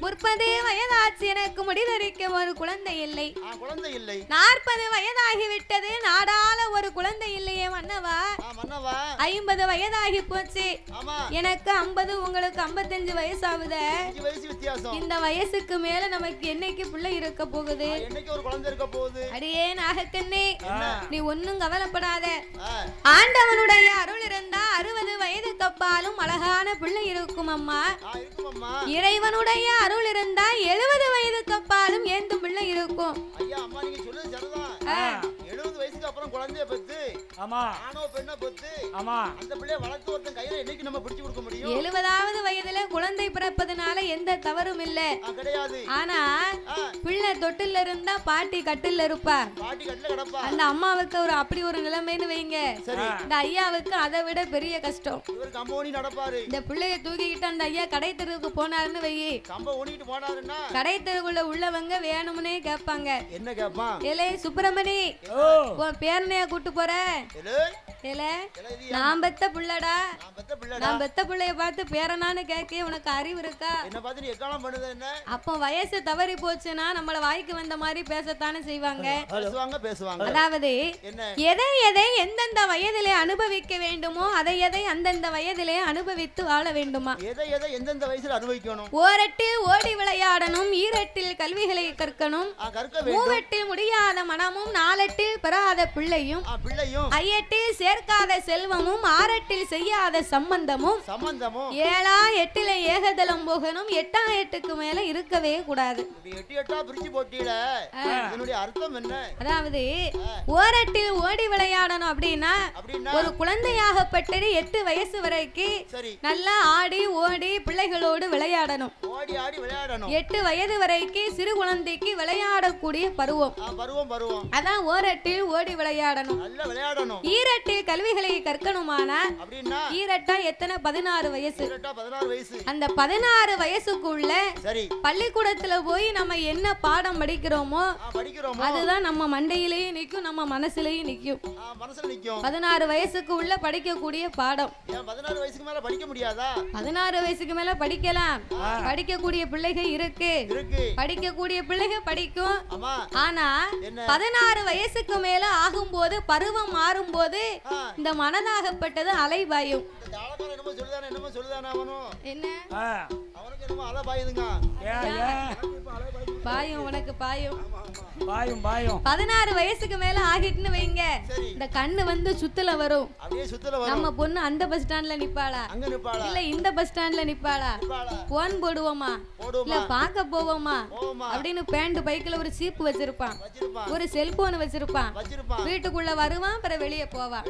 30 வயதாச்சு எனக்கு முடிதறிக்க ஒரு குழந்தை இல்லை. குழந்தை இல்லை. 40 வயதாகிவிட்டது நாடால ஒரு குழந்தை இல்லையே மன்னவா. 50 வயதாகி போச்சு. எனக்கு 50 உங்களுக்கு 55 வயசாகுது. இந்த வயசுக்கு மேல நமக்கு என்னைக்கு பிள்ளை இருக்க போகுது? என்னைக்கு ஒரு குழந்தை இருக்க போகுது? அடியே நாகக்கண்ணே, நீ ஒன்னும் கவலைப்படாத. ஆண்டவனுடைய அருள் இருந்தா 60 வயதுக்கு அப்பாலும் அழகான பிள்ளை இருக்கும் அம்மா. இறைவனுடைய அருள் இருந்தா 70 வயதுக்கு அப்பாலும் ஏந்து பிள்ளை இருக்கும். ஐயா அம்மா நீங்க சொல்றது சரிதான். 70 வயசுக்கு அப்புறம் குழந்தைய பெத்து ஆமா ஆணோ பெண்ணோ பெத்து ஆமா அந்த பிள்ளைய வளர்த்து ஒருத்தன் கையில என்னைக்கு நம்ம பிடிச்சு கொடுக்க முடியும்? 70வது வயதுல குழந்தை பிறப்பதனால எந்த தவறும் இல்ல. கிடையாது. ஆனா பிள்ளை தொட்டில்ல இருந்தா பாட்டி கட்டில்ல இருப்பா. பாட்டி கட்டில்ல கிடப்பா. அந்த அம்மாவுக்கு ஒரு அப்படி ஒரு நிலைமைன்னு வைங்க. இந்த ஐயாவுக்கு அதை விட பெரிய கஷ்டம். இவர் கம்ப ஊனி நடப்பாரு. இந்த பிள்ளைய தூக்கிக்கிட்டு அந்த ஐயா கடை தெருவுக்கு போனாருன்னு வையி. கம்ப ஊனிட்டு போனாருன்னா கடை தெருவுக்குள்ள உள்ளவங்க வேணும்னே கேட்பாங்க. என்ன கேட்பான்? ஏலே சுப்பிரமணி பேரனையா கூட்டு போற? நான் பெத்த புள்ளடா. நான் பெத்த புள்ளைய பார்த்து பேரனான்னு கேட்க உனக்கு அறிவு இருக்கா? என்ன பார்த்து நீ எக்காலம் பண்ணுது என்ன? அப்போ வயசு தவறி போச்சுன்னா நம்மள வாய்க்கு வந்த மாதிரி பேசத்தானே செய்வாங்க. பேசுவாங்க. அதாவது எதை எதை எந்தெந்த வயதிலே அனுபவிக்க வேண்டுமோ அதை எதை அந்தந்த வயதிலே அனுபவித்து வாழ வேண்டுமா? எதை எதை எந்தெந்த வயசுல அனுபவிக்கணும்? ஓரட்டில் ஓடி விளையாடணும், ஈரட்டில் கல்விகளை கற்கணும், மூவெட்டில் முடியாத மனமும், நாலெட்டில் பெறாத பிள்ளையும், ஐயெட்டில் சேர்க்காத செல்வமும், ஆறெட்டில் செய்யாத சம்பந்தமும், ஏழா எட்டில ஏகதலம் போகணும், 8ஆம் 8க்கு மேல இருக்கவே கூடாது. அர்த்தம் என்ன? அதாவது ஓரட்டில் ஓடி விளையாடணும் அப்படின்னா ஒரு குழந்தையாகப்பட்டது 8 வயசு வரைக்கும் நல்லா ஆடி ஓடி பிள்ளைகளோடு விளையாடணும். 8 வயது வரைக்கும் சிறு குழந்தைக்கு விளையாடக்கூடிய பருவம். அதான் ஓரட்டில் ஓடி விளையாடணும். ஈரட்டில் கல்விகளை கற்கணுமானா ஈரட்டா எத்தனை? 16 வயசு. அந்த 16 வயசுக்குள்ள பள்ளிக்கூடத்துல போய் நம்ம என்ன பாடம் படிக்கிறோமோ அதுதான் நம்ம மண்டையிலேயே நிக்கும், நம்ம மனசுலயும் நிக்கும். 16 வயசுக்கு உள்ள படிக்கக்கூடிய பாடம். 16 வயசுக்கு மேல படிக்க முடியாதா? 16 வயசுக்கு மேல படிக்கலாம். படிக்கக்கூடிய பிள்ளைகள் இருக்கு. படிக்கக்கூடிய பிள்ளைகள் படிக்கும். ஆனா 16 வயசுக்கு மேல ஆகும்போது பருவம் மாறும் போது இந்த மனதாகப்பட்டது அலைபாயும். என்ன பாயும் உனக்கு பாயும் 16 வயசுக்கு மேல ஆகிட்டுன்னு வைங்க, இந்த கண்ணு வந்து சுத்துல வரும். நம்ம பொண்ணு அந்த பஸ் ஸ்டாண்ட்ல நிப்பாளா இல்ல இந்த பஸ் ஸ்டாண்ட்ல நிப்பாளா, போன் போடுவோமா இல்ல பாக்க போவோமா அப்படின்னு பேண்ட் பைக்குல ஒரு சீப்பு வச்சிருப்பான், ஒரு செல்போன் வச்சிருப்பான். வீட்டுக்குள்ள வருவான், அப்புறம் வெளியே போவான்.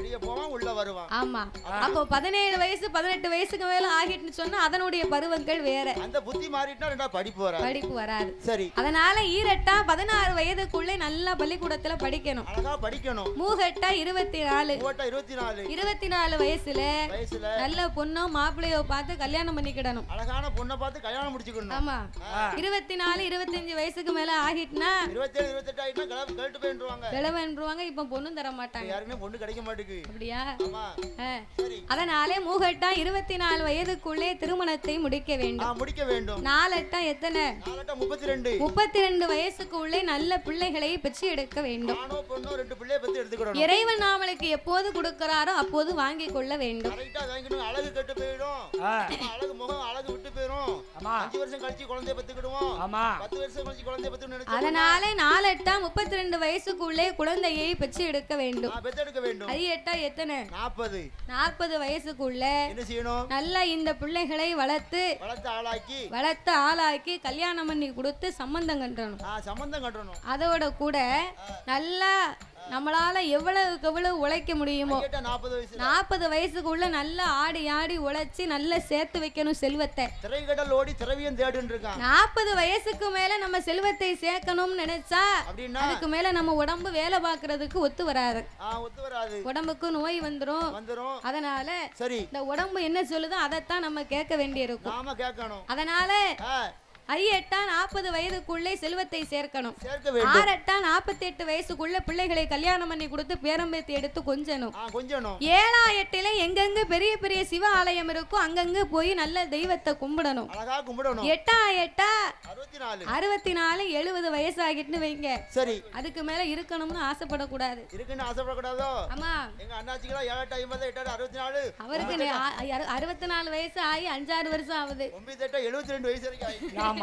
ஆமா. அப்போ 17 வயசு 18 வயசுக்கு மேல ஆகிட்டுன்னு சொன்னா அதனுடைய பருவங்கள் வேற. அந்த புத்தி மாறிட்டா படிப்பு வராது. சரி. அதனால ஈரட்டா 16 வயதுக்குள்ளே நல்லா பள்ளிக்கூடத்துல படிக்கணும். அழகா படிக்கணும். மூகட்டா 24 வயசுல நல்ல பொண்ணோ மாப்பிள்ளையோ பார்த்து கல்யாணம் பண்ணிக்கிடணும். அழகான பொண்ணை பார்த்து கல்யாணம் முடிச்சுக்கணும். ஆமா. 24 25 வயசுக்கு மேல ஆகிட்டுனா 27 28 ஆயிட்டா கழட்டு போயிடுவாங்க. கிளவன்றுவாங்க. இப்ப பொண்ணு தர மாட்டாங்க. யாருமே பொண்ணு கிடைக்க மாட்டேங்குது. அப்படியா? ஆமா. அதனாலே மூகட்டா 24 வயதுக்குள்ளே திருமணத்தை முடிக்க வேண்டும். நாலட்டா எத்தனை? 32 வயசுக்கு உள்ளே நல்ல பிள்ளைகளை பெற்று எடுக்க வேண்டும். இறைவன் நாமளுக்கு எப்போது கொடுக்கிறாரோ அப்போது வாங்கி கொள்ள வேண்டும். அழகு கெட்டு போயிடும், அழகு முகம் அழகு விட்டு போயிடும். 5 வருஷம் கழிச்சு குழந்தைய பெத்துக்கிடுவோம், 10 வருஷம் கழிச்சு குழந்தைய பெத்துக்கணும். அதனால நாலட்டா 32 வயசுக்குள்ளே குழந்தையை பெற்று எடுக்க வேண்டும். ஐயட்டா எத்தனை? 40 வயசுக்குள்ள என்ன செய்யணும்? நல்லா இந்த பிள்ளைகளை வளர்த்து ஆளாக்கி கல்யாணம் பண்ணி கொடுத்து சம்பந்தம் கட்டணும். அதோட கூட நல்லா நம்மளால எவ்வளவு உழைக்க முடியுமோ 40 வயசுக்குள்ள நல்லா ஆடி ஆடி உழைச்சி நல்லா சேர்த்து வைக்கணும் செல்வத்தை. 40 வயசுக்கு மேல நம்ம செல்வத்தை சேர்க்கணும்னு நினைச்சா அதுக்கு மேல நம்ம உடம்பு வேலை பார்க்கறதுக்கு ஒத்து வராது. உடம்புக்கு நோய் வந்துரும். அதனால இந்த உடம்பு என்ன சொல்லுதோ அதைத்தான் நம்ம கேட்க வேண்டியிருக்கும். அதனால ஐயெட்டா 40 வயதுக்குள்ளே செல்வத்தை சேர்க்கணும். 6 48 வயசுக்குள்ள பிள்ளைகளை கல்யாணம் பண்ணி கொடுத்து பேரம்பேத்தி எடுத்து கொஞ்சணும். 7 8 எங்கெங்க பெரிய பெரிய சிவ ஆலயம் இருக்கும் அங்கங்க போய் நல்ல தெய்வத்தை கும்பிடணும். 8 8 64 70 வயசு ஆகிட்டு வைங்க. சரி, அதுக்கு மேல இருக்கணும்னு ஆசைப்படக்கூடாது. ஆமா, எங்க அண்ணாச்சிகளா 7 8 50 64 அவருக்கு 64 வயசு ஆகி 5-6 வருஷம் ஆகுது. 72 வயசு வரைக்கும் நான்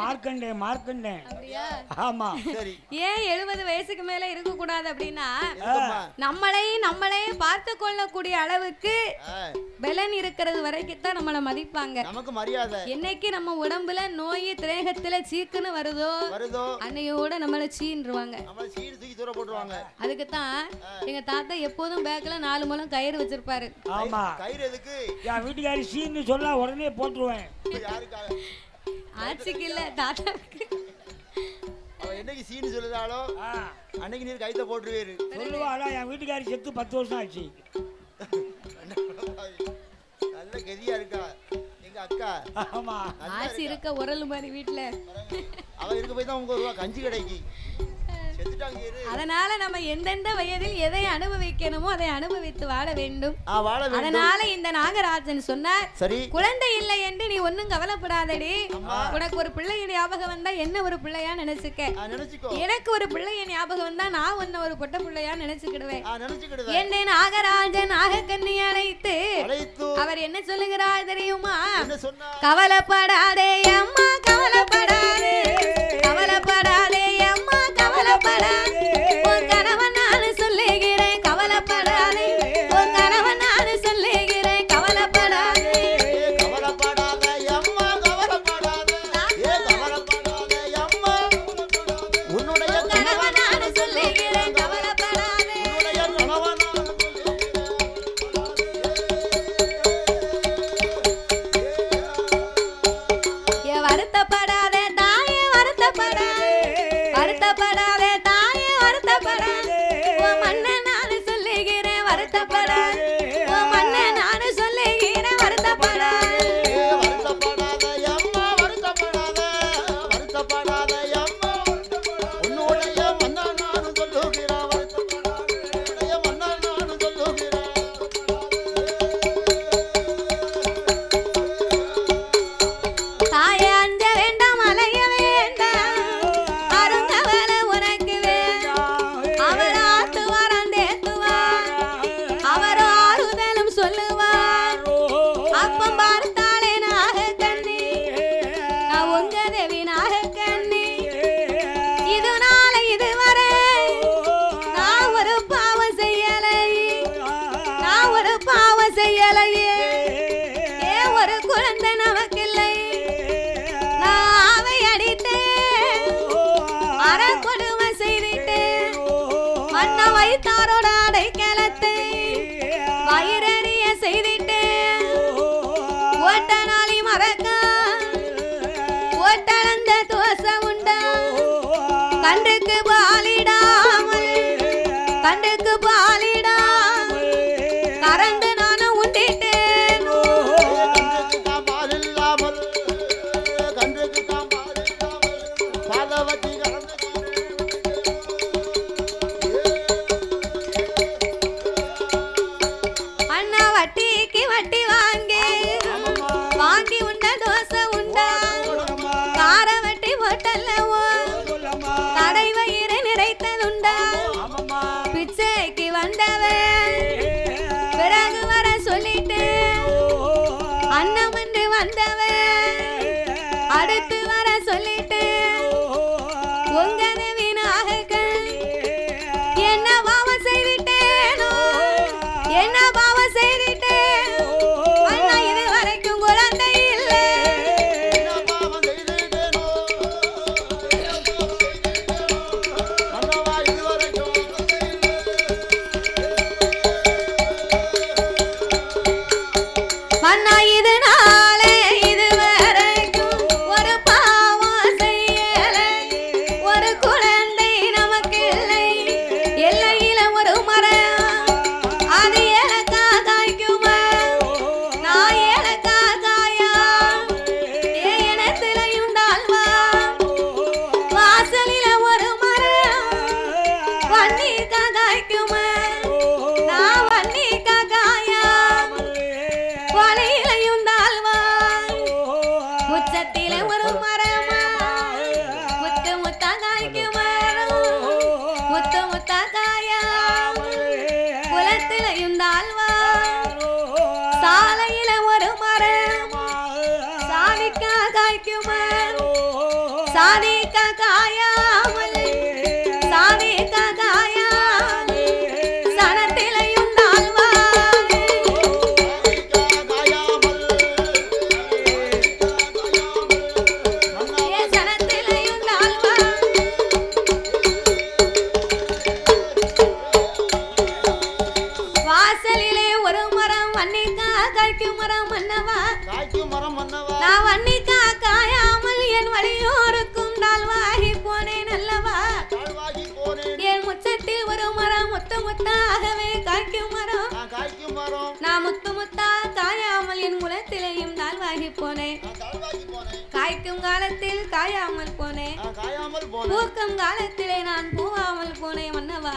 மார்க்கண்டேன். அப்படியா? ஆமா. சரி, ஏன் 70 வயசுக்கு மேல இருக்க கூடாது அப்படின்னா நம்மளே பார்த்து கொள்ளக்கூடிய அளவுக்கு பலன் இருக்கிறது வரைக்கும் தான் நம்மள மதிப்பாங்க. நமக்கு மரியாதை. என்னைக்கு நம்ம உடம்புல நோய் திரேகத்துல சீக்குன்னு வருதோ அன்னையோட நம்மள சீன்றுவாங்க. நம்மள சீன் தூக்கி தூர போடுவாங்க. அதுக்கு தான் எங்க தாத்தா எப்போதும் பேக்ல 4 முழம் கயிறு வச்சிருப்பாரு. ஆமா, கயிறு எதுக்கு? என் வீட்டுக்காரி சீன்னு சொன்னா உடனே போட்டுருவேன். யாருக்காக? ஆட்சிக்கு இல்ல, தாத்தாவுக்கு. அவ என்னைக்கு சீனு சொல்லுதாலோ அன்னைக்கு நீர் கைத்த போட்டுருவேரு. சொல்லுவாளா, என் வீட்டுக்காரி செத்து 10 வருஷம் ஆச்சு. நல்ல கெதியா இருக்கா எங்க அக்கா. ஆமா, ஆசி இருக்க உரல் மாதிரி வீட்டுல. அவ இருக்க போய் தான் உங்களுக்கு 1 ரூபா கஞ்சி கிடைக்கு. அதனால நம்ம எந்தெந்த வயதில் எதை அனுபவிக்கணுமோ அதை அனுபவித்து வாழ வேண்டும். அதனால இந்த நாகராஜன் சொன்னார், குழந்தை இல்லை என்று நீ ஒன்னும் கவலைப்படாதடி. உனக்கு ஒரு பிள்ளைய ஞாபகம் வந்தா என்ன ஒரு பிள்ளையா நினைச்சுக்க. எனக்கு ஒரு பிள்ளைய ஞாபகம் வந்தா நான் ஒன்ன ஒரு பொட்ட பிள்ளையா நினைச்சுக்கிடுவேன். என்னை நாகராஜன் நாகக்கண்ணி அழைத்து அவர் என்ன சொல்லுகிறார் தெரியுமா? கவலைப்படாதே அம்மா, கவலைப்படாதே, கவலைப்படாதே அம்மா, கவலைப்படாதே, உன் கணவன் நான் சொல்லுகிறேன், கவலைப்படாதே, உன் கணவன் நான் சொல்லுகிறேன், கவலைப்படாதே, கவலைப்படாதே அம்மா, கவலைப்படாதே, கவலைப்படாதே அம்மா, உன்னுடைய கணவன் நான் சொல்லுகிறேன், கவலைப்படாதே, உன்னுடைய கணவன் நான் சொல்லுகிறேன். வருத்தப்படாதே தாயே, வருத்தப்படாதே, வருத்தப்படாதே தாயே, வருத்தப்படாதே, உன் மண்ணை நான் சொல்லுகிறேன், வருத்தப்படாதே, உன் மண்ணை நான் சொல்லுகிறேன், வருத்தப்படாதே, வருத்தப்படாதே அம்மா, வருத்தப்படாதே, வருத்தப்படாதே அம்மா, உன்னுடைய மண்ணை நான் சொல்லுகிறேன், வருத்தப்படாதே, உன்னுடைய மண்ணை நான் சொல்லுகிறேன். தாயே அஞ்ச வேண்டாம், அலைய வேண்டாம், அருந்தவள உனக்கு வேண்டாம், அவள் ஆத்துவார் அந்தேத்துவார், அவர் ஆறுதலும் சொல்லுவார். அப்பம் பார்த்தாலே நாகக்கண்ணி, நான் உங்க தேவி நாகக்கண்ணி, இது நாளை இதுவரை நான் ஒரு பாவம் செய்யலை, நான் ஒரு பாவம் செய்யலையே, ஏன் ஒரு குழந்தை நமக்கில்லை, நான் அவை அடித்தேன், அரை கொடுமை செய்திட்டேன், மண்ண வைத்தாரோட அடைக்கலத்தை வயிறறிய செய்திட்டேன், ஓட்ட நாளி மறக்க ஓட்டளந்த தோசை உண்டா, கண்டுக்கு பாலிடாமல், கண்டுக்கு பாலிடாமல் கறந்து நானும் உண்டிட்டேன். அண்ணா வட்டிக்கு வட்டி வாங்கி வாங்கி உண்ட தோசை உண்டா, கார வட்டி போட்டல்லவோ கடை வயிறு நிறைத்ததுண்டா, பிச்சைக்கு வந்தவன் பிறகு வர சொல்லிட்டு அண்ணம் என்று வந்தவன் அடுத்து வர சொல்லிட்டு உங்க தேவி நாகக்கண்ணி, என்ன பாவம் செய்துட்டேனோ, என்ன பாவம் செய்துட்டேன், அண்ணா இது வரைக்கும் குழந்தை இல்லை, அண்ணா இது நாளே இதுவரைக்கும் ஒரு பாவம் செய்யலை, ஒரு குழந்தை காய்க்கும் மரம் மன்னவா காய்க்கும் மரம் மன்னவா நான் வன்னிக்கா காயாமல் என் வழியோருக்கும் தாழ்வாகி போனேன் அல்லவா தாழ்வாகி போனேன் என் முச்சத்தில் ஒரு மரம் முத்து முத்தாகவே காய்க்கும் மரம் காய்க்கும் மரம் நான் முத்து முத்தா காயாமல் என் குலத்திலேயும் தாழ்வாகி போனேன் காய்க்கும் காலத்தில் காயாமல் போனேன் பூக்கும் காலத்திலே நான் பூவாமல் போனேன் மன்னவா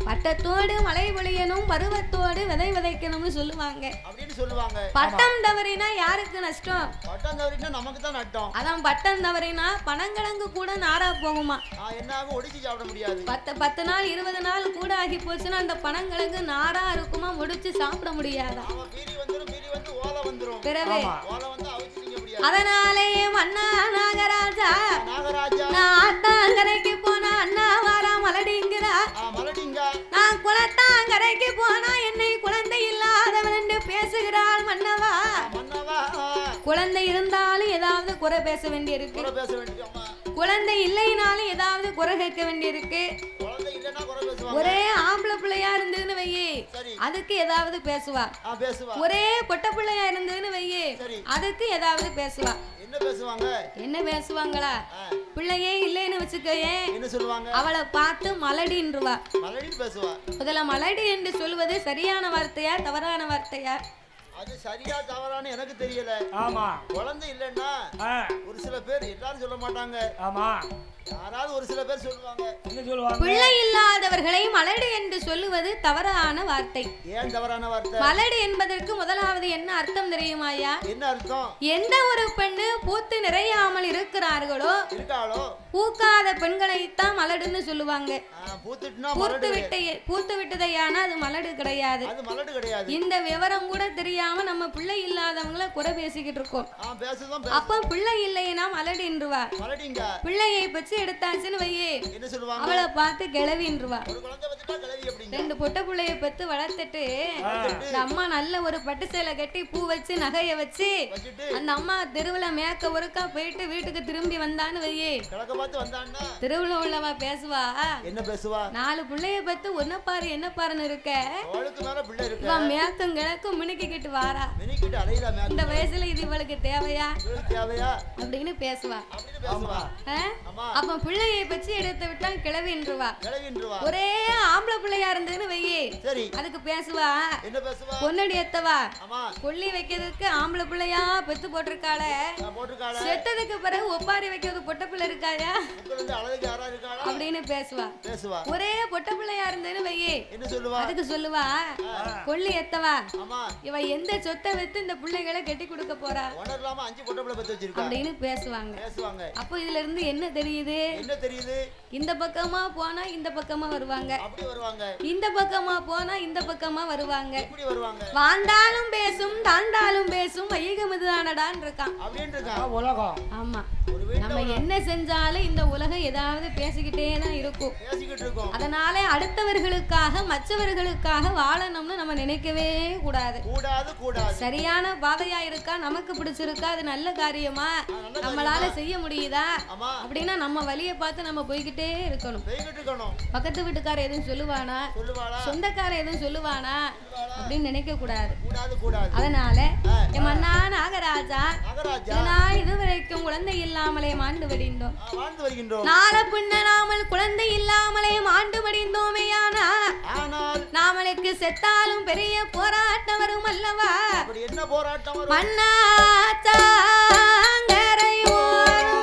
பட்டத்தோடு மழை பொழியணும் பருவத்தோடு விதை விதைக்கணும்னு சொல்லுவாங்க அப்படின்னு சொல்லுவாங்க. பட்டம் தவறினா யாருக்கு நஷ்டம்? பட்டம் தவறினா நமக்கு தான் நஷ்டம். அதான் பட்டம் தவறினா பனங்கிழங்கு கூட நாரா போகுமா? என்ன ஆகும்? ஒடிச்சு சாப்பிட முடியாது. 10 நாள் 20 நாள் கூட ஆகி போச்சுன்னா அந்த பனங்கிழங்கு நாரா இருக்குமா, முடிச்சு சாப்பிட முடியாதா? பீரி வந்துரும், பீரி வந்து ஓலை வந்துரும். பிறவே ஓலை வந்து அவிச்சு திங்க முடியாது. அதனாலேயே மன்னா நாகராஜா நான் ஆத்தாங்கரைக்கு போனா அண்ணா வாரா மலடிங்கிறா. மலடிங்க நான் குளத்தாங்கரைக்கு போனா என்னை குழந்தை இல்லாதவன் என்று பேசுகிறாள் மன்னவா. குழந்தை இருந்தாலும் ஏதாவது குறை பேச வேண்டியிருக்கு, குழந்தை இல்லைனாலும் ஏதாவது குறை கேட்க வேண்டியிருக்கு. ஒரே ஆம்பளை பிள்ளையா இருந்ததுன்னு வையே அதுக்கு ஏதாவது பேசுவா, ஒரே பொட்ட பிள்ளையா இருந்ததுன்னு வையே அதுக்கு ஏதாவது பேசுவா. என்ன பேசுவாங்களா? பிள்ளையே இல்லைன்னு வச்சுக்கயே அவளை பார்த்து மலடின்றுவா. முதல்ல மலடி என்று சொல்வது சரியான வார்த்தையா தவறான வார்த்தையா? அது சரியா தவறான எனக்கு தெரியல. ஆமா, குழந்தை இல்லன்னா ஒரு சில பேர் எல்லாரும் சொல்ல மாட்டாங்க. ஆமா, யாராவது ஒரு சில பேர் சொல்லுவாங்க. என்ன சொல்லுவாங்க? பிள்ளை இல்லாதவர்களை மலடி என்று சொல்லுவது தவறான வார்த்தை. ஏன் தவறான வார்த்தை? மலடி என்பதற்கு முதலாவது என்ன அர்த்தம் தெரியுமாயா? என்ன அர்த்தம்? எந்த ஒரு பெண்ணு பூத்து நிறையாமல் இருக்கிறார்களோ பூக்காத பெண்களைத்தான் மலடுன்னு சொல்லுவாங்க. பூத்து விட்டதையான அது மலடு கிடையாது. இந்த விவரம் கூட தெரியாம நம்ம பிள்ளை இல்லாதவங்கள குறை பேசிக்கிட்டு இருக்கோம். அப்ப பிள்ளை இல்லைன்னா மலடின்றுவா. பிள்ளையை பற்றி எடுத்தாச்சுன்னு வையே அவளை பார்த்து கிளவின்றுவா. 2 பொட்ட பிள்ளைய பத்து வளர்த்துட்டு அந்த அம்மா நல்ல ஒரு பட்டு சேலை கட்டி பூ வச்சு நகைய வச்சு அந்த அம்மா தெருவுல மேக்க ஒருக்கா போயிட்டு வீட்டுக்கு திரும்பி வந்தான்னு வையே தெருவுல உள்ளவா பேசுவா. என்ன பேசுவா? 4 பிள்ளைய பத்து ஒன்ன பாரு என்ன பாருன்னு இருக்க மேக்கும் கிழக்கும் மினுக்கிட்டு வாரா. இந்த வயசுல இது இவளுக்கு தேவையா அப்படின்னு பேசுவா. அப்ப பிள்ளையை பற்றி எடுத்து விட்டா கிளவின்றுவா. ஒரே ஆம்பளை பிள்ளையா இருந்ததுன்னு வையே அதுக்கு பேசுவா. பொன்னடி எத்தவா கொல்லி வைக்கிறதுக்கு ஆம்பளை பிள்ளையா பெத்து போட்டிருக்காள, செத்ததுக்கு பிறகு ஒப்பாரி வைக்கிறது பொட்ட பிள்ளை இருக்காயா அப்படின்னு பேசுவா. ஒரே பொட்ட பிள்ளையா இருந்ததுன்னு வையே அதுக்கு சொல்லுவா கொல்லி எத்தவா இவ எந்த சொத்தை வைத்து இந்த பிள்ளைகளை கட்டி கொடுக்க போறா அப்படின்னு பேசுவாங்க. அப்போ இதுல இருந்து என்ன தெரியுது? இந்த பக்கமா போனா இந்த பக்கமா வருவாங்க, இந்த பக்கமா போனா இந்த பக்கமா வருவாங்க. வாழ்ந்தாலும் பேசும் தாண்டாலும் பேசும் வையகமதுதானடான்னு இருக்கான் உலகம். ஆமா, நம்ம என்ன செஞ்சாலும் இந்த உலகம் ஏதாவது பேசிக்கிட்டே தான் இருக்கும். அதனால அடுத்தவர்களுக்காக மற்றவர்களுக்காக வாழணும்னு நம்ம நினைக்கவே கூடாது. சரியான பாதையா இருக்கா, நமக்கு பிடிச்சிருக்கா, அது நல்ல காரியமா, நம்மளால செய்ய முடியுதா அப்படின்னா நம்ம வழியை பார்த்து நம்ம போய்கிட்டே இருக்கணும். பக்கத்து வீட்டுக்கார எதுவும் சொல்லுவானா, சொந்தக்கார எதுவும் சொல்லுவானா அப்படின்னு நினைக்க கூடாது. அதனால என் மன்னா நாகராஜா இதுவரைக்கும் குழந்தை இல்லாமலே மாண்டு வடிந்தோம். நாளை பின்னாமல் குழந்தை இல்லாமலே மாண்டு வடிந்தோமேயானா நாமளுக்கு செத்தாலும் பெரிய போராட்டம் வரும் அல்லவா? என்ன போராட்டம் வரும்? மன்னாச்சா கரை ஓரம்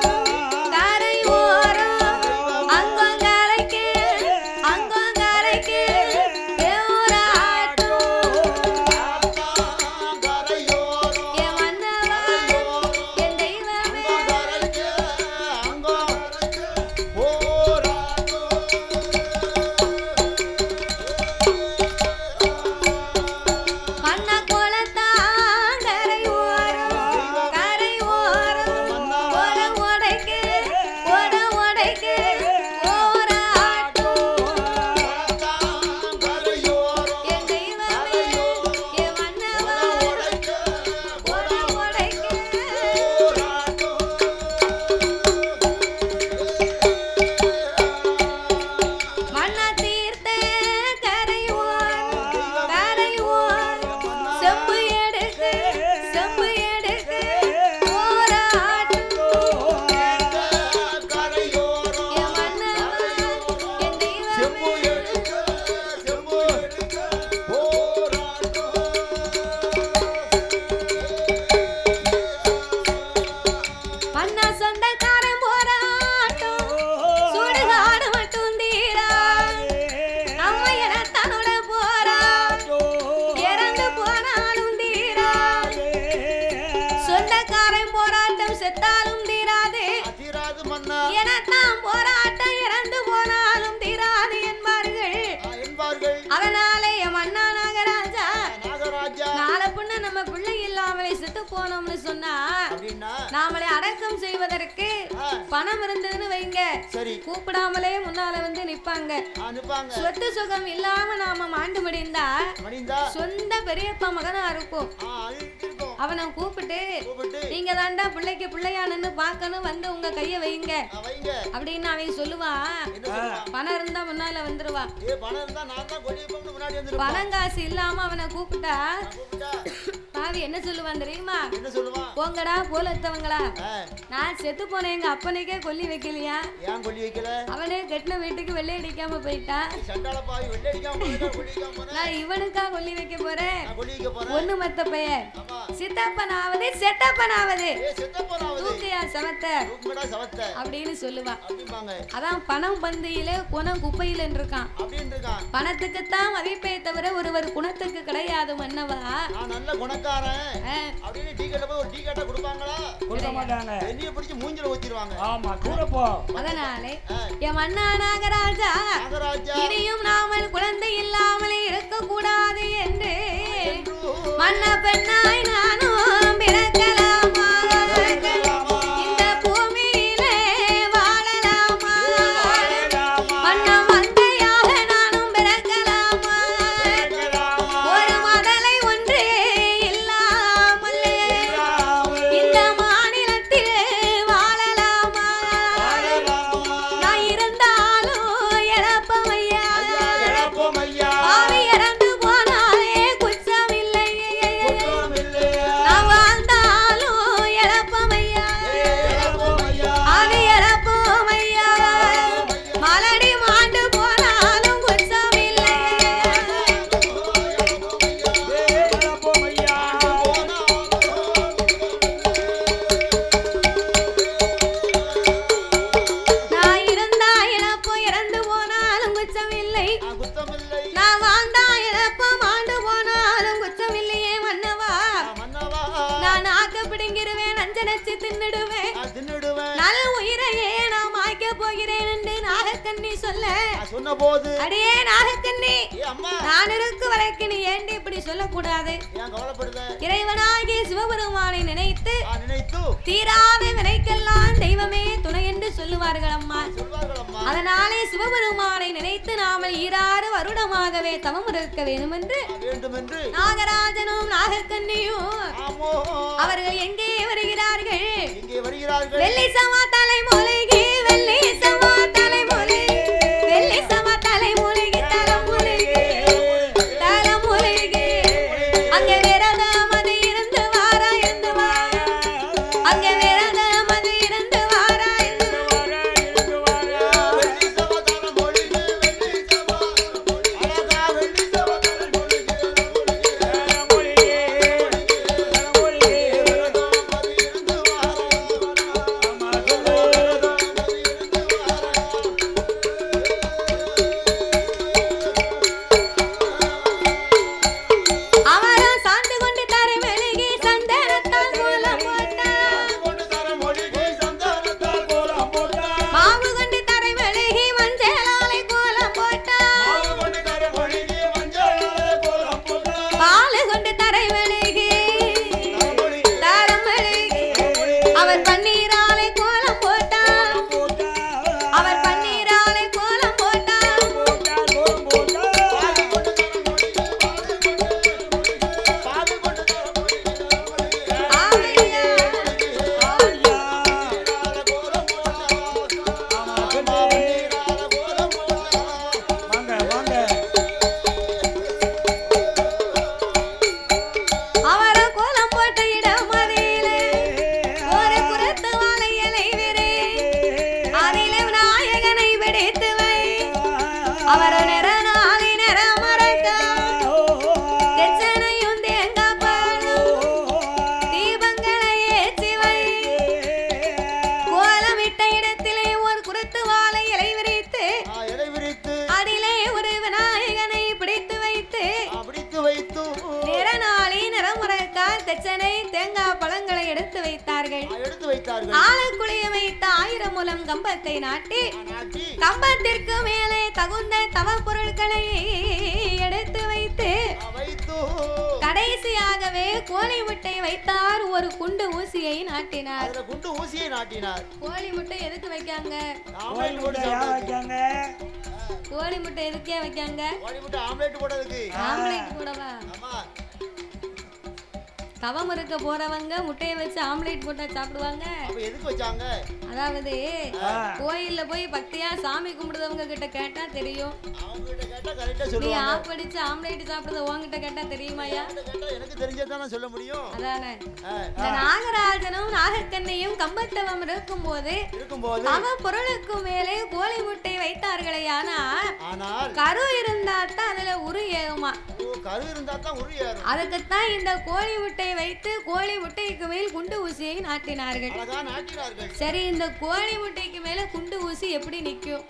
பணம் இருந்ததுன்னு வைங்க, சரி, கூப்பிடாமலே முன்னால வந்து நிப்பாங்க. சொத்து சுகம் இல்லாம நாம மாண்டு முடிந்தா சொந்த பெரியப்பா மகனா இருக்கும். அவனை கூப்பிட்டு நீங்க தாண்டா பிள்ளைக்கு பிள்ளையானு பாக்கணும், வந்து உங்க கைய வைங்க அப்படின்னு அவன் சொல்லுவான். பணம் இருந்தா முன்னால வந்துருவா. பணம் காசு இல்லாம அவனை கூப்பிட்டா பாவி என்ன சொல்லுவான் தெரியுமா? போங்கடா போலத்தவங்களா, நான் செத்து போன எங்க அப்பனுக்கே கொல்லி வைக்கலையா? ஏன் கொல்லி வைக்கல? அவனே கெட்டின வீட்டுக்கு வெள்ளை அடிக்காம போயிட்டா, நான் இவனுக்கா கொல்லி வைக்க போறேன். ஒண்ணு மத்த பையன் சித்தப்பனாவது செத்தப்பனாவது தூக்கியா சவத்த அப்படின்னு சொல்லுவான். அதான் பணம் பந்தியில குணம் குப்பையில இருக்கான். பணத்துக்குத்தான் மதிப்பை தவிர ஒருவர் குணத்துக்கு கிடையாது மன்னவா. நல்ல குணக்காரன் அப்படின்னு டீ கடையில போய் ஒரு டீ கேட்டா கொடுப்பாங்களா? கொடுக்க மாட்டாங்க. எண்ணிய பிடிச்சு மூஞ்சில ஊத்திடுவாங்க. ஆமா தூர போ. அதனாலே என் மன்னா நாகராஜா இனியும் நாமல் குழந்தை இல்லாமலே இருக்க கூடாது என்று மன்ன பெண்ணாய் நானும் பிறக்கலாமா, இந்த பூமியிலே வாழலாமா, மன்ன மந்தையாக நானும் பிறக்கலாமா, ஒரு மதலை ஒன்று இல்லாமலே இந்த மாநிலத்தில் வாழலாமா, நான் இருந்தாலும் இழப்பமையா, ஆவி இறந்து போனாலே குற்றம் இல்லையே, நான் வாழ்ந்தாலும் இழப்பமையா, ஆவி இழப்பமையா, மலடி மாண்டு போனாலும் குற்றம் இல்லையே. நான் இருந்தா இழப்போ இறந்து போனாலும் குற்றம் இல்லை, நான் வாழ்ந்தா இழப்போ மாண்டு போனாலும் குற்றம் இல்லையே மன்னவா. நான் ஆக்க பிடிங்கிருவேன், அஞ்சனச்சு தின்னுடுவேன், நல்ல உயிரையே நான் மாய்க்க போகிறேன் என்று நாகக்கண்ணி சொல்ல சொன்ன போது அடியே நாகக்கண்ணி நான் இருக்கு வரைக்கும் நீ ஏண்டி இப்படி சொல்லக்கூடாது? இறைவனாகிய சிவபெருமானை நினைத்து தீராத வினைக்கெல்லாம் தெய்வமே துணை என்று சொல்லுவார்கள் அம்மா. அதனாலே சிவபெருமானை நினைத்து நாமல் ஈராறு வருடமாகவே தவம் இருக்க வேண்டும் என்று நாகராஜனும் நாகக்கண்ணியும் அவர்கள் எங்கே வருகிறார்கள்? வெள்ளி சமா தலை மூலிகை, வெள்ளி சமா தலை மூலிகை, வெள்ளி சமா தலை மூலிகை, தலை மூலிகை, தலை மூலிகை, அங்கே விரதம் அது இருந்து வாரா இருந்து வாரா, அங்கே விரதம் அது இருந்து வாரா இருந்து வாரா, வெள்ளி சமா தலை மூலிகை, வெள்ளி சமா அழகா வெள்ளி சமா தலை மூலிகை, தலை மூலிகை, தலை மூலிகை, விரதம் அது இருந்து வாரா, அவரும் சாந்து கொண்டு தரை மெழுகி சந்தனத்தால் கோலம் போட்டார், மாவு கொண்டு தரை மெழுகி மஞ்சளாலை கோலம் போட்டார், பாலு கொண்டு தரை மெழுகி தரம் மெழுகி அவர் பன்னீராலை கோலம் போட்டார், அவர் பன்னீராலை கோலம் போட்டார், அவர கோலம் போட்ட இடம் அதிலே ஒரு குரத்து வாழை இலை விரி, அதிலே விநாயகனை பிடித்து வை, அவர நிற நாளி நிற மறக்க தெச்சனையும் தேங்காய் பழம் தீபங்களை ஏற்றி வை, கோலமிட்ட இடத்திலே ஒரு குரத்து வாழை இலை விரித்து அதிலே ஒரு விநாயகனை பிடித்து வைத்து நிற நாளி நிறமுறைக்கால் தெச்சனை தேங்காய் பழங்களை எடுத்து வைத்தார்கள். ஆளுக்குளிய வைத்த 1000 முலம் கம்பத்தை நாட்டி கம்பத்திற்கு மேலே தகுந்த தவ பொருட்களை எடுத்து வைத்து கடைசியாக போலவே கோழி முட்டை வைத்தார், ஒரு குண்டு ஊசியை நாட்டினார். குண்டு ஊசியை நாட்டினார். கோழி முட்டை எதுக்கு வைக்காங்க? ஆம்லெட் போட வைக்காங்க. கோழி முட்டை எதுக்கே வைக்காங்க? கோழி முட்டை ஆம்லெட் போடுறதுக்கு. ஆம்லெட் போடவா? ஆமா. தவம் இருக்க போறவங்க முட்டையை வச்சு ஆம்லெட் போட்டா சாப்பிடுவாங்க. அப்ப எதுக்கு வச்சாங்க? அதாவது கோயில்ல போய் பக்தியா சாமி கும்பிடுறவங்க கிட்ட கேட்டா தெரியும். அவங்க கிட்ட கேட்டா கரெக்ட்டா சொல்லுவாங்க. நீ ஆப் அடிச்சு ஆம்லெட் சாப்பிடுறது உன்கிட்ட கேட்டா தெரியுமாயா? எனக்கு தெரிஞ்சதா நான் சொல்ல முடியும். அதானே. இந்த நாகராஜனும் நாகக்கண்ணையும் கம்பத்தவம் இருக்கும்போது அவ பொருளுக்கு மேலே கோழி முட்டை வைத்தார்களே. ஆனால் கரு இருந்தா தான் அதுல உரு ஏறுமா. கரு இருந்தா தான் உரு ஏறும். அதுக்குத்தான் இந்த கோழி முட்டை வைத்து கோழி முட்டைக்கு மேல் குண்டு ஊசியை நாட்டினார்கள். சரி, இந்த கோழி முட்டைக்கு மேல குண்டு ஊசி எப்படி நிக்கும்?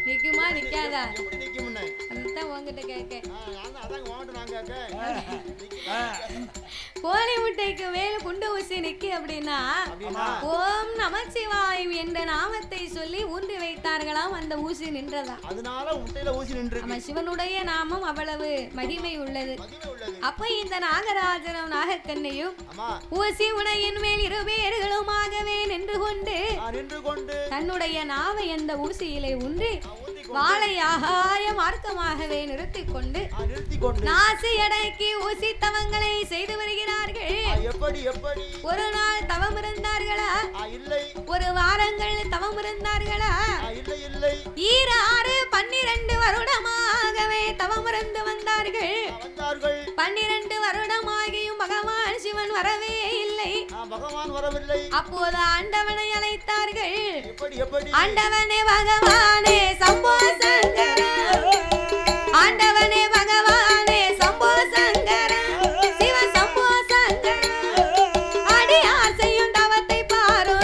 நிக்குமா நிக்காதா? அதுதான் உங்ககிட்ட கேட்க. கோழி முட்டைக்கு மேல குண்டு ஊசி நிக்கு அப்படின்னா ஓம் நமச்சிவாயம் என்ற நாமத்தை சொல்லி ஊன்றி வைத்தார்களாம். அந்த ஊசி நின்றதா? அதனால முட்டையில ஊசி நின்றது. சிவனுடைய நாமம் அவ்வளவு மகிமை உள்ளது. அப்ப இந்த நாகராஜனும் நாகக்கண்ணையும் ஊசி உடையின் மேல் இருவேர்களுமாகவே நின்று கொண்டு தன்னுடைய நாவை அந்த ஊசியிலே ஊன்றி வாளை ஆகாய மார்க்கமாகவே நிறுத்திக் கொண்டு நாசி அடக்கி ஊசி தவங்களை செய்து வருகிறார்கள். ஒரு நாள் தவம் இருந்தார்களா? ஒரு வாரங்கள் தவம் இருந்தார்களா? 12 வருடமாகவே தவம் இருந்து வந்தார்கள். 12 வருடமாகியும் பகவான் சிவன் வரவே இல்லை. அப்போது ஆண்டவனை அழைத்தார்கள். ஆண்டவனே பகவானே சம்போ சங்கரா, ஆண்டவனே பகவானே சம்போ சங்கரா, சிவ சம்போ சங்கரா, அடியார் செய்யும் தவத்தை பாரு,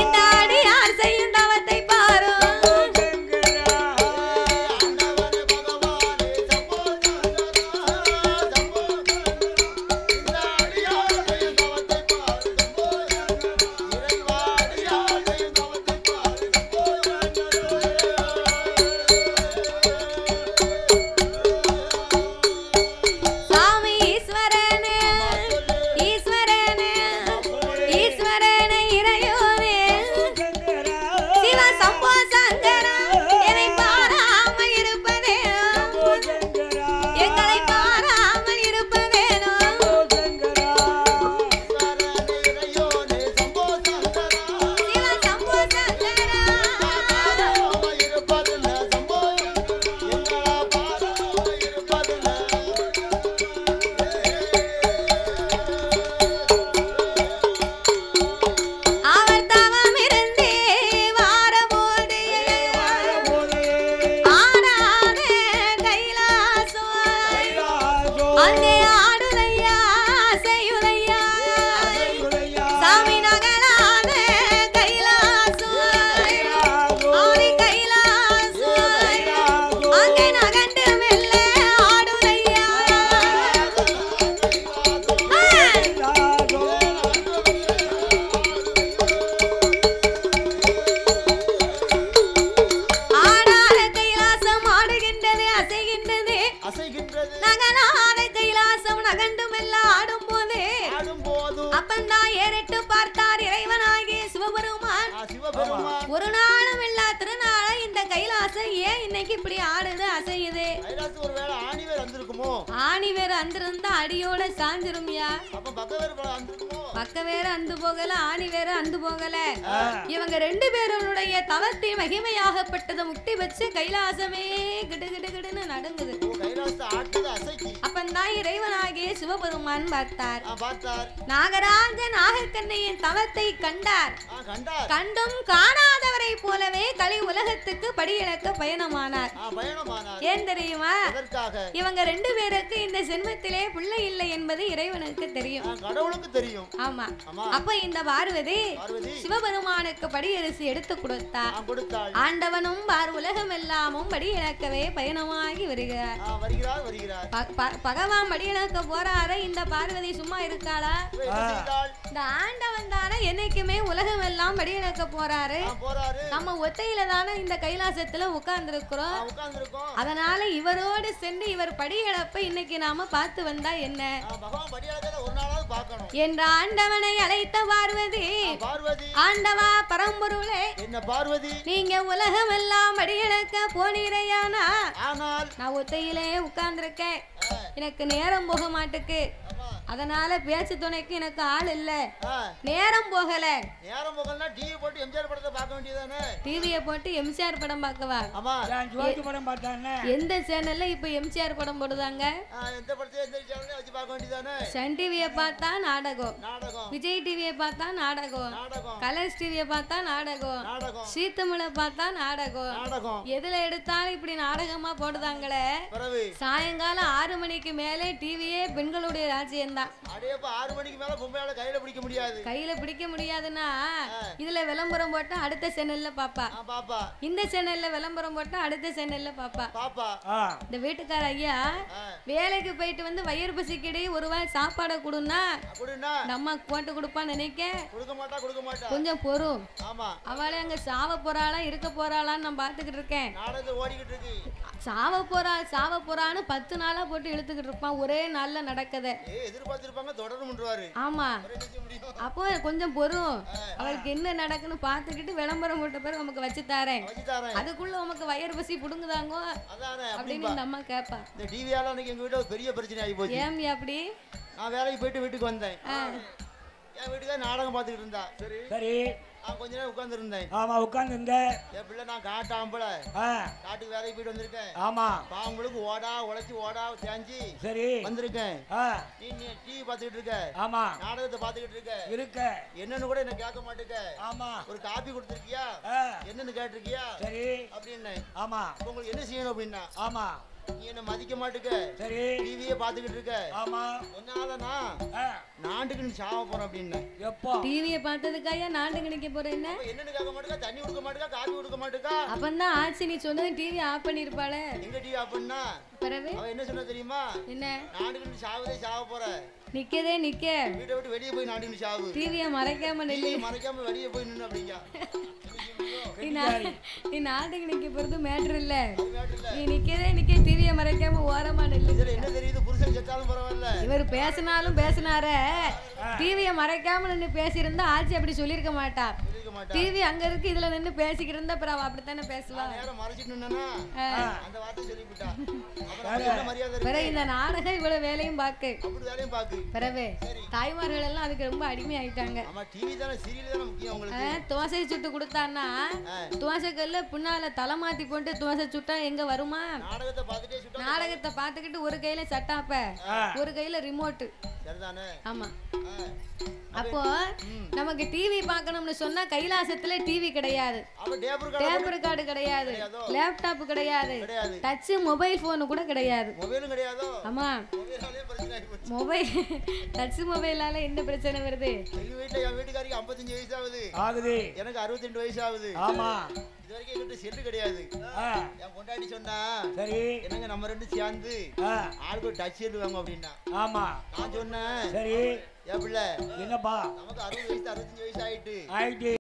இந்த அடியார் செய்யும் தவத்தை பாரு. ஒரு நாளும் இல்லா திருநாள இந்த கைலாசம் ஏன் இன்னைக்கு இப்படி ஆடுது அசையுது? ஒருவேளை ஆணிவேர் வந்திருக்குமோ? ஆணிவேர் வந்திருந்தா அடியோட சாஞ்சிருமியா? பக்க வேற அந்து போகல, ஆணி வேற அந்து போகல. இவங்க 2 பேருடைய தவத்தின் மகிமையாகப்பட்டது முக்தி வச்சு கைலாசமே கிடு கிடு கிடுன்னு நடுங்குது. அப்பந்தான் இறைவனாகிய சிவபெருமான் பார்த்தார். நாகராஜ நாகக்கண்ணையின் தவத்தை கண்டார். கண்டும் காணாதவரை போலவே கலி உலகத்துக்கு படியிழக்க பயணமானார். ஏன் தெரியுமா? இவங்க 2 பேருக்கு இந்த ஜென்மத்திலே பிள்ளை இல்லை என்பது இறைவனுக்கு தெரியும். ஆமா. அப்ப இந்த பார்வதி சிவபெருமானுக்கு படியரிசி எடுத்து கொடுத்தார். ஆண்டவனும் உலகம் எல்லாமும் படி இழக்கவே பயணமாகி வருகிறார். பகவான் படி இழக்க போறாரு. இந்த பார்வதி சும்மா இருக்காளா? இந்த ஆண்டவன் தானே என்னைக்குமே உலகம் எல்லாம் படி இழக்க போறாரு. நம்ம ஒத்தையில தானே எல்லாம் இந்த கைலாசத்துல உட்கார்ந்திருக்கிறோம். அதனால இவரோடு சென்று இவர் படியளப்ப இன்னைக்கு நாம பார்த்து வந்தா என்ன என்ற ஆண்டவனை அழைத்த பார்வதி, ஆண்டவா பரம்பொருளே, என்ன பார்வதி நீங்க உலகம் எல்லாம் படியளக்க போனீரையானா நான் ஒத்தையிலே உட்கார்ந்திருக்கேன். எனக்கு நேரம் போக மாட்டுக்கு. அதனால பேச்சு துணைக்கு எனக்கு ஆள் இல்ல. நேரம் போகல. நேரம் போகலனா டிவி போட்டு எம்ஜிஆர் படத்தை பார்க்க வேண்டியதானே. டிவியை போட்டு எம்ஜிஆர் படம் பார்க்கவா? ஆமா, நான் ஜோதி படம் பார்த்தானே. எந்த சேனல்ல இப்ப எம்ஜிஆர் படம் போடுதாங்க? எந்த படத்தை எந்த சேனல்ல வச்சு பார்க்க வேண்டியதானே. சன் டிவியை பார்த்தா நாடகம், விஜய் டிவியை பார்த்தா நாடகம், கலர்ஸ் டிவியை பார்த்தா நாடகம், சீத்தமிழ பார்த்தா நாடகம். எதுல எடுத்தாலும் இப்படி நாடகமா போடுதாங்களே. சாயங்காலம் 6 மணிக்கு மேலே டிவியே பெண்களுடைய ராஜ்யம் தான். 6 மணிக்கு மேல பொம்பளையால கையில பிடிக்க முடியாது. கையில பிடிக்க முடியாதுன்னா இதுல விளம்பரம் போட்டா அடுத்த சேனல்ல பாப்பா, இந்த சேனல்ல விளம்பரம் போட்டா அடுத்த சேனல்ல பாப்பா. இந்த வீட்டுக்கார ஐயா வேலைக்கு போயிட்டு வந்து வயிறு பசிக்கிடு ஒரு வாய் சாப்பாடை கொடுன்னா நம்ம போட்டு கொடுப்பான்னு நினைக்க கொஞ்சம் பொறும். அவளே அங்க சாவ போறாளா இருக்க போறாளான்னு நான் பாத்துக்கிட்டு இருக்கேன். சாவ போறான்னு 10 நாளா போட்டு இழுத்துக்கிட்டு இருப்பான். ஒரே நாள்ல நடக்குது. ஆமா, அப்போ கொஞ்சம் பொறும். அவளுக்கு என்ன நடக்குன்னு பாத்துக்கிட்டு விளம்பரம் போட்ட பிறகு நமக்கு வச்சு தாரேன். அதுக்குள்ள உமக்கு வயிறு பசி புடுங்குதாங்க அப்படின்னு இந்த அம்மா கேப்பா. இந்த டிவியால அன்னைக்கு எங்க வீட்டுல பெரிய பிரச்சனை ஆகி போச்சு. ஏன் அப்படி? நான் வேலைக்கு போயிட்டு வீட்டுக்கு வந்தேன். என் வீட்டுக்கு நாடகம் பார்த்துக்கிட்டு இருந்தா. சரி, நான் கொஞ்ச நேரம் உட்கார்ந்து இருந்தேன். ஆமா, உட்கார்ந்து இருந்தேன். என் பிள்ளை நான் காட்டாம்பல காட்டுக்கு வேலைக்கு போயிட்டு வந்திருக்கேன். ஆமா, பாவங்களுக்கு உழைச்சி தேஞ்சி சரி வந்திருக்கேன். நீ டிவி பார்த்துக்கிட்டு இருக்க. ஆமா, நாடகத்தை பார்த்துக்கிட்டு இருக்க. என்னன்னு கூட என்ன கேட்க மாட்டேங்க. ஆமா, ஒரு காபி கொடுத்துருக்கியா, என்னன்னு கேட்டிருக்கியா, சரி அப்படின்னு. ஆமா, உங்களுக்கு என்ன செய்யணும் அப்படின்னா, ஆமா நீ என்ன மதிக்க மாட்டுக்க. சரி, டிவியே பாத்துக்கிட்டு இருக்க. ஆமா, ஒன்னாலனா நாண்டுக்கு நீ சாவ போற அப்படின்னு. எப்போ டிவியை பார்த்ததுக்காயா நாண்டுக்கு நிக்க போறேன்? என்னன்னு கேட்க மாட்டுக்க, தண்ணி கொடுக்க மாட்டுக்க, காபி கொடுக்க மாட்டுக்க. அப்பந்தான் ஆச்சு நீ சொன்னது டிவி ஆஃப் பண்ணிருப்பாளே. எங்க டிவி ஆஃப் பண்ணா பிறகு அவ என்ன சொன்னா தெரியுமா? என்ன? நாண்டுக்கு நீ சாவ போற. நிக்கதே நிக்க வீட்டை விட்டு வெளியே போய் நாண்டுக்கு சாவு. டிவியை மறைக்காம நில்லு. மறைக்காம வெளியே போய் நின்னு அப்படிங்க. நீ நாட்டுக்கு நிக்க போறது மேட்டர் இல்ல. நீ நிக்கதே நிக்க டிவியை மறைக்காம ஓரமா நில்லு. என்ன தெரியுது? புருஷன் செத்தாலும் பரவாயில்ல. இவர் பேசினாரு. டிவியை மறைக்காம நின்னு பேசியிருந்தா ஆட்சி அப்படி சொல்லிருக்க மாட்டா. டிவி அங்க இருக்கு, இதுல நின்னு பேசிக்கிட்டு இருந்தா அப்புறம் அவ அப்படித்தானே பேசுவா. இந்த நாடகம் இவ்வளவு வேலையும் பாக்கு. பிறகு தாய்மார்கள் எல்லாம் அதுக்கு ரொம்ப அடிமை ஆயிட்டாங்க. தோசை சுட்டு கொடுத்தான்னா தோசை கல்ல பின்னால தலை மாத்தி போட்டு தோசை சுட்டா எங்க வருமா? நாடகத்தை பாத்துக்கிட்டு ஒரு கையில சட்டாப்ப ஒரு கையில ரிமோட். ஆமா, அப்போ நமக்கு டிவி பார்க்கணும்னு சொன்னா கைலாசத்துல டிவி கிடையாது, டேப் ரெக்கார்டு கிடையாது, லேப்டாப் கிடையாது, டச் மொபைல் போன் கூட கிடையாது. ஆமா, மொபைல் டச் மொபைலால என்ன பிரச்சனை வருது? எங்க வீட்ல என் வீட்டுக்காரிக்கு 55 வயசு ஆகுது. எனக்கு 62 வயசு ஆகுது. ஆமா, இது வரைக்கும் என்கிட்ட செல்லு கிடையாது. என் பொண்டாட்டி சொன்னா சரி என்னங்க நம்ம ரெண்டு சேர்ந்து ஆளுக்கு ஒரு டச் செல்லு வாங்க அப்படின்னா. ஆமா, நான் சொன்னேன் சரி. என் பிள்ளை என்னப்பா நமக்கு 60 வயசு 65 வயசு ஆயிட்டு